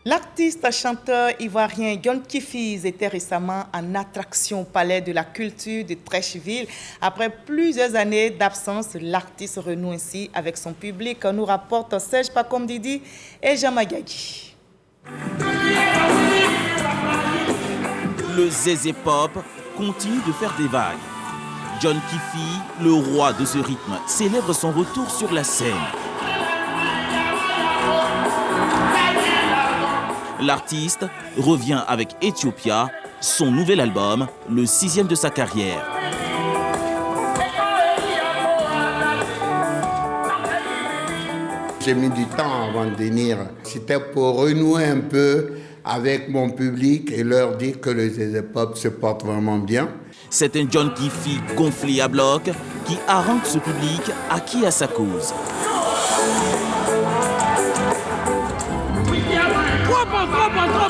L'artiste chanteur ivoirien John Kifis était récemment en attraction au Palais de la Culture de Treichville. Après plusieurs années d'absence, l'artiste renoue ainsi avec son public, nous rapporte Serge Pacom Didi et Jean Magagi. Le Zézé Pop continue de faire des vagues. John Kifis, le roi de ce rythme, célèbre son retour sur la scène. L'artiste revient avec Ethiopia, son nouvel album, le 6e de sa carrière. J'ai mis du temps avant de venir. C'était pour renouer un peu avec mon public et leur dire que le Zézé Pop se porte vraiment bien. C'est un John Kifis gonflé à bloc qui harangue ce public acquis à sa cause.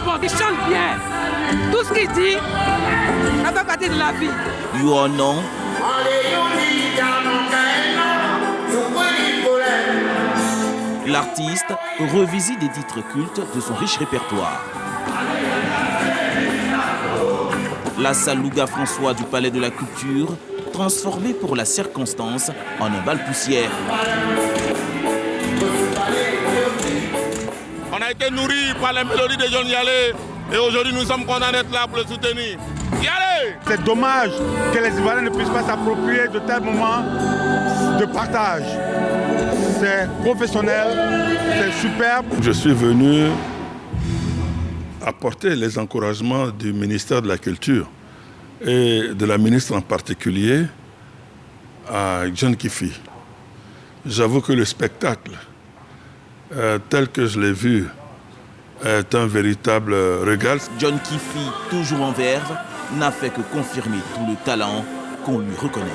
Trop, il chante bien. Tout ce qu'il dit, ça fait partie de la vie. You or non? L'artiste revisite des titres cultes de son riche répertoire. La salle Louga François du Palais de la Culture, transformée pour la circonstance en un bal poussière. On a été nourris par la mélodie de John Yalé et aujourd'hui nous sommes contents d'être là pour le soutenir. Yalé! C'est dommage que les Ivoiriens ne puissent pas s'approprier de tels moments de partage. C'est professionnel, c'est superbe. Je suis venu apporter les encouragements du ministère de la Culture et de la ministre en particulier à John Kifis. J'avoue que le spectacle, tel que je l'ai vu, est un véritable régal. John Kifis, toujours en verve, n'a fait que confirmer tout le talent qu'on lui reconnaît.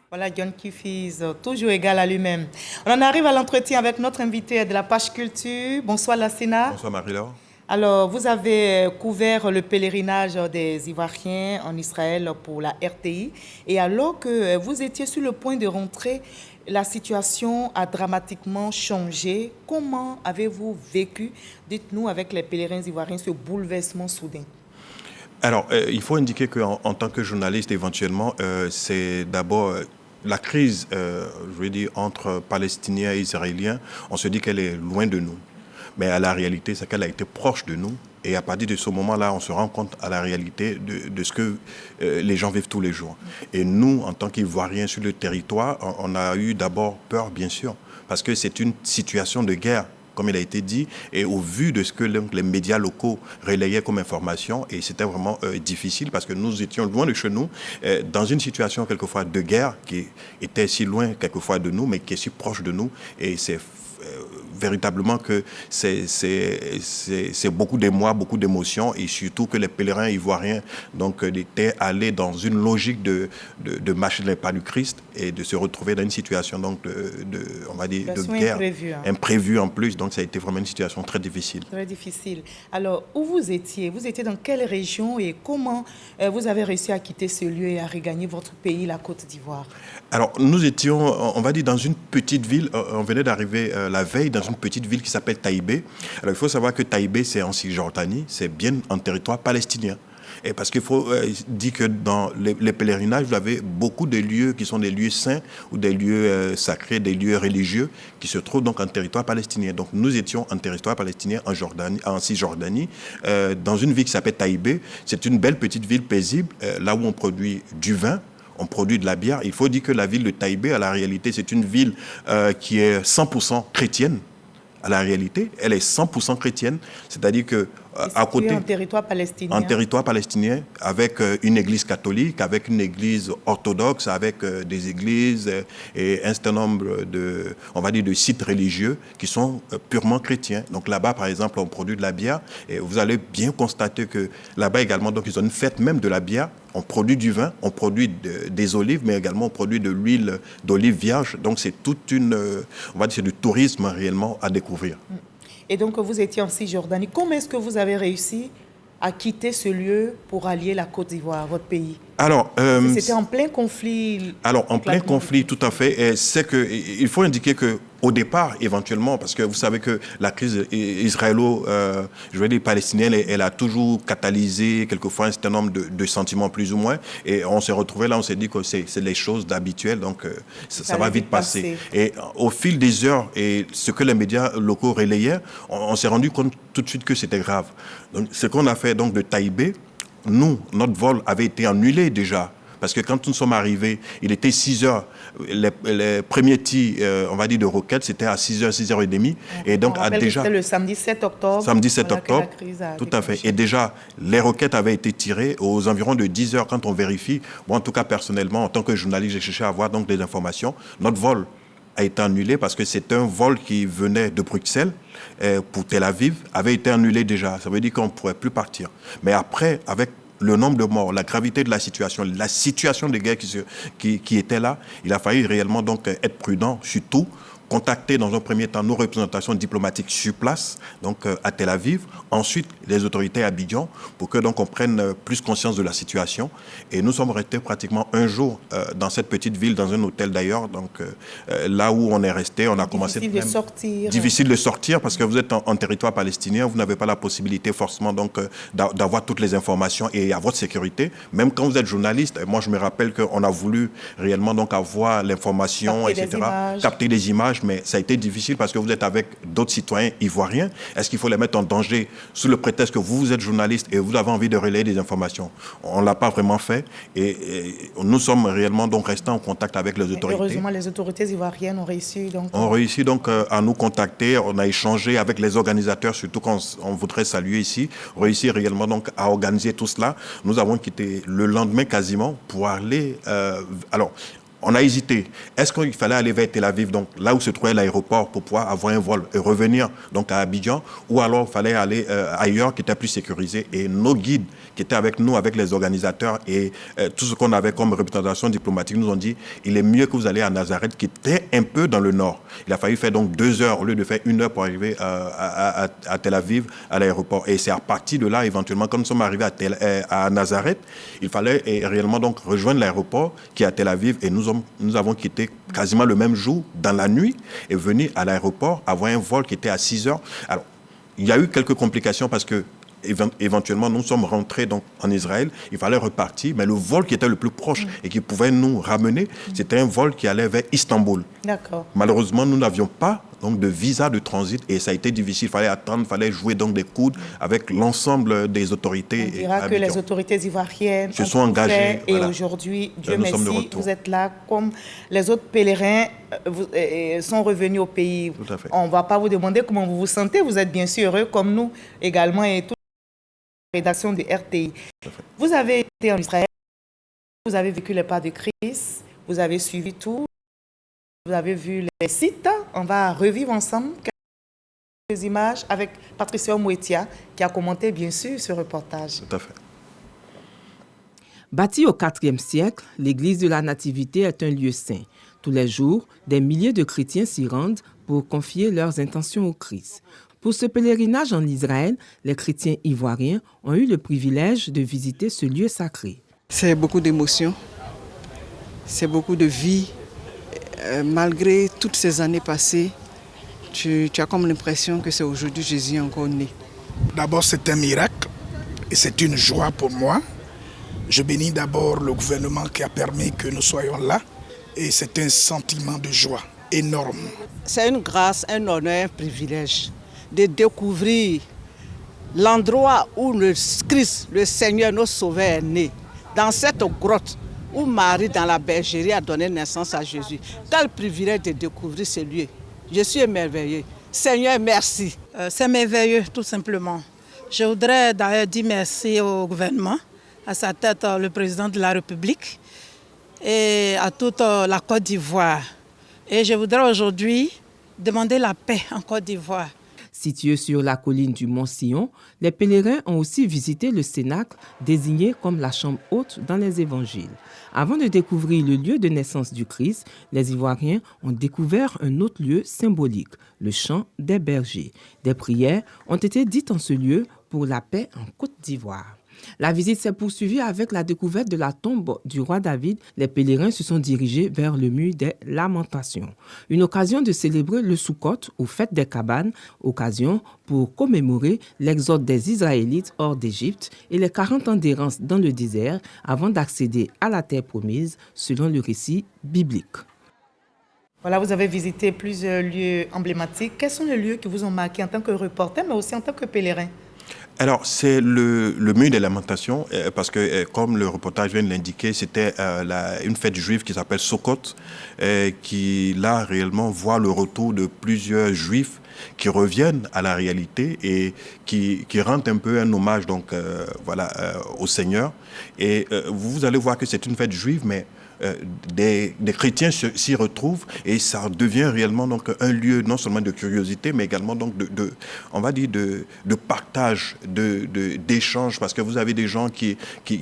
Voilà John Kifis, toujours égal à lui-même. On en arrive à l'entretien avec notre invité de la page culture. Bonsoir Lassina. Bonsoir Marie-Laure. Alors, vous avez couvert le pèlerinage des Ivoiriens en Israël pour la RTI. Et alors que vous étiez sur le point de rentrer, la situation a dramatiquement changé. Comment avez-vous vécu, dites-nous, avec les pèlerins ivoiriens, ce bouleversement soudain? Alors, il faut indiquer qu'en tant que journaliste, éventuellement, c'est d'abord la crise, je veux dire, entre Palestiniens et Israéliens. On se dit qu'elle est loin de nous. Mais à la réalité, c'est qu'elle a été proche de nous. Et à partir de ce moment-là, on se rend compte à la réalité de ce que les gens vivent tous les jours. Et nous, en tant qu'Ivoiriens sur le territoire, on a eu d'abord peur, bien sûr, parce que c'est une situation de guerre, comme il a été dit, et au vu de ce que les médias locaux relayaient comme information, et c'était vraiment difficile parce que nous étions loin de chez nous, dans une situation quelquefois de guerre qui était si loin quelquefois de nous, mais qui est si proche de nous, et c'est véritablement que c'est beaucoup d'émoi, beaucoup d'émotions, et surtout que les pèlerins ivoiriens donc, étaient allés dans une logique de marcher les pas du Christ et de se retrouver dans une situation donc, on va dire, de guerre imprévue en plus. Donc ça a été vraiment une situation très difficile. Très difficile. Alors, où vous étiez? Vous étiez dans quelle région et comment vous avez réussi à quitter ce lieu et à regagner votre pays, la Côte d'Ivoire? Alors, nous étions, on va dire, dans une petite ville. On venait d'arriver la veille dans une petite ville qui s'appelle Taïbé. Alors, il faut savoir que Taïbé, c'est en Cisjordanie, c'est bien en territoire palestinien. Et parce qu'il faut dire que dans les pèlerinages, vous avez beaucoup de lieux qui sont des lieux saints ou des lieux sacrés, des lieux religieux qui se trouvent donc en territoire palestinien. Donc nous étions en territoire palestinien en Cisjordanie, dans une ville qui s'appelle Taïbé. C'est une belle petite ville paisible, là où on produit du vin. On produit de la bière. Il faut dire que la ville de Taïbé, à la réalité, c'est une ville qui est 100% chrétienne. À la réalité, elle est 100% chrétienne, c'est-à-dire que à côté en territoire palestinien. En territoire palestinien, avec une église catholique, avec une église orthodoxe, avec des églises et un certain nombre de, on va dire, de sites religieux qui sont purement chrétiens. Donc là-bas, par exemple, on produit de la bière et vous allez bien constater que là-bas également, donc ils ont une fête même de la bière. On produit du vin, on produit des olives, mais également on produit de l'huile d'olive vierge. Donc c'est toute une, on va dire, c'est du tourisme réellement à découvrir. Et donc vous étiez en Cisjordanie. Comment est-ce que vous avez réussi à quitter ce lieu pour allier la Côte d'Ivoire, votre pays? Alors, c'était en plein conflit. Alors, en plein conflit, tout à fait. C'est qu'il faut indiquer qu'au départ, éventuellement, parce que vous savez que la crise israélo-palestinienne, elle a toujours catalysé quelquefois un certain nombre de sentiments plus ou moins. Et on s'est retrouvé là, on s'est dit que c'est les choses d'habituel, donc ça va vite passer. Et au fil des heures, et ce que les médias locaux relayaient, on s'est rendu compte tout de suite que c'était grave. Donc, ce qu'on a fait donc de Taïbé, nous, notre vol avait été annulé déjà. Parce que quand nous sommes arrivés, il était 6 heures. Les premiers tirs, on va dire, de roquettes, c'était à 6 heures, 6 heures et demie. Et donc, déjà. C'était le samedi 7 octobre. Samedi 7 octobre. Tout à fait. Et déjà, les roquettes avaient été tirées aux environs de 10 heures quand on vérifie. Moi, en tout cas, personnellement, en tant que journaliste, j'ai cherché à avoir donc des informations. Notre vol a été annulé parce que c'est un vol qui venait de Bruxelles pour Tel Aviv, avait été annulé déjà. Ça veut dire qu'on ne pourrait plus partir. Mais après, avec le nombre de morts, la gravité de la situation de guerre qui était là, il a fallu réellement donc être prudent, surtout contacter dans un premier temps nos représentations diplomatiques sur place, donc à Tel Aviv, ensuite les autorités à Abidjan, pour que donc on prenne plus conscience de la situation. Et nous sommes restés pratiquement un jour dans cette petite ville, dans un hôtel d'ailleurs, donc là où on est resté, on a commencé... Difficile de sortir. Difficile de sortir parce que vous êtes en territoire palestinien, vous n'avez pas la possibilité forcément donc d'avoir toutes les informations et à votre sécurité. Même quand vous êtes journaliste, moi je me rappelle qu'on a voulu réellement donc avoir l'information, etc., capter des images, mais ça a été difficile parce que vous êtes avec d'autres citoyens ivoiriens. Est-ce qu'il faut les mettre en danger sous le prétexte que vous êtes journaliste et vous avez envie de relayer des informations? On ne l'a pas vraiment fait et nous sommes réellement donc restés en contact avec les autorités. Heureusement, les autorités ivoiriennes ont réussi donc... On réussit donc à nous contacter. On a échangé avec les organisateurs, surtout qu'on voudrait saluer ici. On réussit réellement donc à organiser tout cela. Nous avons quitté le lendemain quasiment pour aller... alors, on a hésité. Est-ce qu'il fallait aller vers Tel Aviv, donc là où se trouvait l'aéroport, pour pouvoir avoir un vol et revenir donc à Abidjan, ou alors il fallait aller ailleurs qui était plus sécurisé. Et nos guides qui étaient avec nous, avec les organisateurs et tout ce qu'on avait comme représentation diplomatique, nous ont dit il est mieux que vous allez à Nazareth, qui était un peu dans le nord. Il a fallu faire donc 2 heures au lieu de faire 1 heure pour arriver à Tel Aviv, à l'aéroport. Et c'est à partir de là, éventuellement, quand nous sommes arrivés à Nazareth, il fallait réellement donc rejoindre l'aéroport qui est à Tel Aviv et nous avons quitté quasiment le même jour, dans la nuit, et venu à l'aéroport, avoir un vol qui était à 6 heures. Alors, il y a eu quelques complications parce que, éventuellement, nous sommes rentrés donc, en Israël, il fallait repartir, mais le vol qui était le plus proche et qui pouvait nous ramener, c'était un vol qui allait vers Istanbul. D'accord. Malheureusement, nous n'avions pas donc, de visa de transit et ça a été difficile. Il fallait attendre, il fallait jouer donc des coudes avec l'ensemble des autorités. On dira que les autorités ivoiriennes se sont engagées. Et aujourd'hui, Dieu merci, vous êtes là comme les autres pèlerins sont revenus au pays. Tout à fait. On ne va pas vous demander comment vous vous sentez. Vous êtes bien sûr heureux comme nous également et toute la rédaction de RTI. Vous avez été en Israël, vous avez vécu les pas de Christ, vous avez suivi tout. Vous avez vu les sites. On va revivre ensemble quelques images avec Patricia Mouetia qui a commenté bien sûr ce reportage. Tout à fait. Bâtie au IVe siècle, l'église de la Nativité est un lieu saint. Tous les jours, des milliers de chrétiens s'y rendent pour confier leurs intentions au Christ. Pour ce pèlerinage en Israël, les chrétiens ivoiriens ont eu le privilège de visiter ce lieu sacré. C'est beaucoup d'émotions, c'est beaucoup de vie. Malgré toutes ces années passées, tu as comme l'impression que c'est aujourd'hui Jésus encore né. D'abord, c'est un miracle et c'est une joie pour moi. Je bénis d'abord le gouvernement qui a permis que nous soyons là et c'est un sentiment de joie énorme. C'est une grâce, un honneur, un privilège de découvrir l'endroit où le Christ, le Seigneur, notre Sauveur est né, dans cette grotte où Marie, dans la bergerie, a donné naissance à Jésus. Quel privilège de découvrir ce lieu. Je suis émerveillé. Seigneur, merci. C'est merveilleux, tout simplement. Je voudrais d'ailleurs dire merci au gouvernement, à sa tête le président de la République et à toute la Côte d'Ivoire. Et je voudrais aujourd'hui demander la paix en Côte d'Ivoire. Situé sur la colline du Mont-Sion, les pèlerins ont aussi visité le Cénacle, désigné comme la chambre haute dans les évangiles. Avant de découvrir le lieu de naissance du Christ, les Ivoiriens ont découvert un autre lieu symbolique, le champ des bergers. Des prières ont été dites en ce lieu pour la paix en Côte d'Ivoire. La visite s'est poursuivie avec la découverte de la tombe du roi David. Les pèlerins se sont dirigés vers le mur des Lamentations. Une occasion de célébrer le Soukhot ou fête des cabanes, occasion pour commémorer l'exode des Israélites hors d'Égypte et les 40 ans d'errance dans le désert avant d'accéder à la terre promise, selon le récit biblique. Voilà, vous avez visité plusieurs lieux emblématiques. Quels sont les lieux qui vous ont marqué en tant que reporter, mais aussi en tant que pèlerin? Alors, c'est le mur des Lamentations, parce que, comme le reportage vient de l'indiquer, c'était une fête juive qui s'appelle Soukhot, qui, là, réellement, voit le retour de plusieurs juifs qui reviennent à la réalité et qui rendent un peu un hommage donc, au Seigneur. Et vous allez voir que c'est une fête juive, mais des chrétiens s'y retrouvent et ça devient réellement donc un lieu non seulement de curiosité mais également donc de partage, d'échange, parce que vous avez des gens qui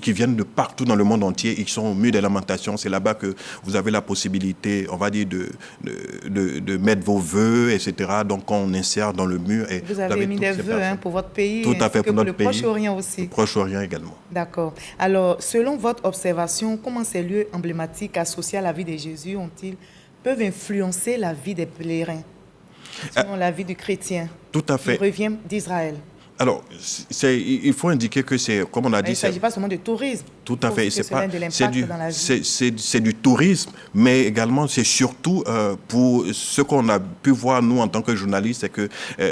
viennent de partout dans le monde entier, ils sont au mur des Lamentations, c'est là-bas que vous avez la possibilité, on va dire, de mettre vos vœux, etc. Donc on insère dans le mur. Et vous avez mis des vœux pour votre pays, tout à fait, pour notre le Proche-Orient aussi. Le Proche-Orient également. D'accord. Alors, selon votre observation, comment ces lieux emblématiques associés à la vie de Jésus peuvent influencer la vie des pèlerins, selon la vie du chrétien tout à fait. qui revient d'Israël? Alors, il faut indiquer que c'est, comme on a dit... Il ne s'agit pas seulement de tourisme. Tout à fait. C'est du tourisme, mais également, c'est surtout pour ce qu'on a pu voir, nous, en tant que journalistes, c'est que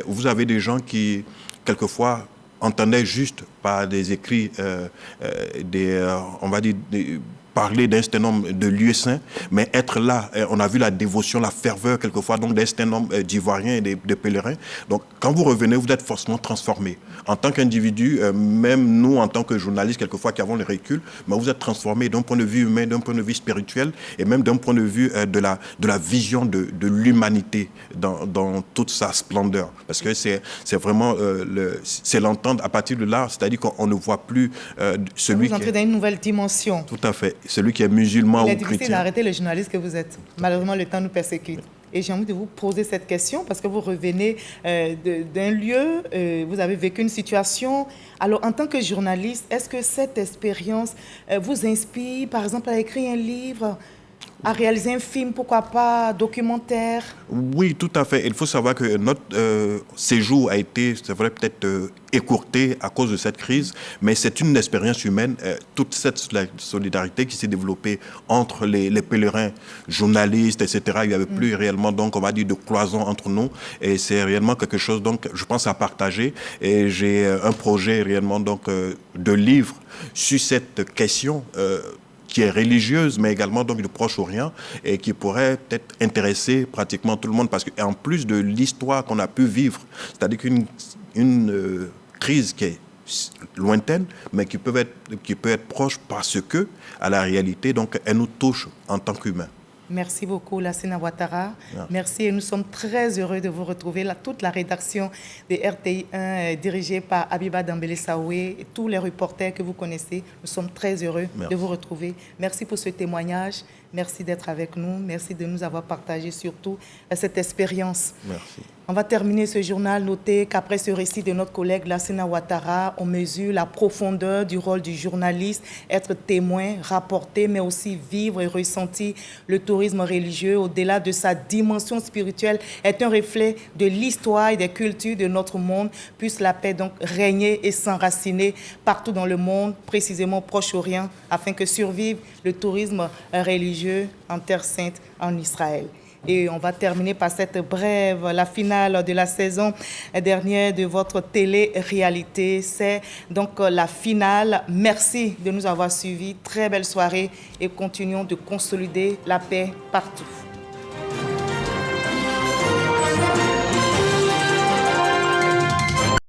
vous avez des gens qui, quelquefois, entendaient juste par des écrits, on va dire... parler d'un certain nombre de lieux saints, mais être là, on a vu la dévotion, la ferveur quelquefois donc d'un certain nombre d'Ivoiriens et de pèlerins. Donc quand vous revenez, vous êtes forcément transformé. En tant qu'individu, même nous en tant que journalistes, quelquefois qui avons le recul, mais vous êtes transformé d'un point de vue humain, d'un point de vue spirituel et même d'un point de vue de la vision de l'humanité dans toute sa splendeur. Parce que c'est vraiment c'est l'entendre à partir de là, c'est-à-dire qu'on ne voit plus celui qui... Vous entrez dans une nouvelle dimension. Tout à fait. Celui qui est musulman ou chrétien. Il est difficile d'arrêter le journaliste que vous êtes. Malheureusement, le temps nous persécute. Et j'ai envie de vous poser cette question parce que vous revenez d'un lieu, vous avez vécu une situation. Alors, en tant que journaliste, est-ce que cette expérience vous inspire, par exemple, à écrire un livre, à réaliser un film, pourquoi pas, documentaire? Oui, tout à fait. Il faut savoir que notre séjour a été, c'est vrai, peut-être écourté à cause de cette crise, mais c'est une expérience humaine. Toute cette solidarité qui s'est développée entre les pèlerins, journalistes, etc. Il n'y avait plus réellement, donc, on va dire, de cloison entre nous. Et c'est réellement quelque chose, donc, je pense, à partager. Et j'ai un projet réellement, donc, de livre sur cette question qui est religieuse, mais également donc du Proche-Orient, et qui pourrait peut-être intéresser pratiquement tout le monde, parce qu'en plus de l'histoire qu'on a pu vivre, c'est-à-dire qu'une crise qui est lointaine, mais qui peut être proche parce que, à la réalité, donc, elle nous touche en tant qu'humains. Merci beaucoup, Lassina Ouattara. Merci et nous sommes très heureux de vous retrouver. Toute la rédaction de RTI 1 dirigée par Abiba Dambélé-Saoué et tous les reporters que vous connaissez, nous sommes très heureux de vous retrouver. Merci pour ce témoignage. Merci d'être avec nous. Merci de nous avoir partagé surtout cette expérience. Merci. On va terminer ce journal. Notez qu'après ce récit de notre collègue Lassina Ouattara, on mesure la profondeur du rôle du journaliste, être témoin, rapporter, mais aussi vivre et ressentir le tourisme religieux au-delà de sa dimension spirituelle est un reflet de l'histoire et des cultures de notre monde. Puisse la paix donc régner et s'enraciner partout dans le monde, précisément au Proche-Orient, afin que survive le tourisme religieux en Terre Sainte, en Israël. Et on va terminer par cette brève, la finale de la saison dernière de votre télé-réalité. C'est donc la finale. Merci de nous avoir suivis. Très belle soirée et continuons de consolider la paix partout.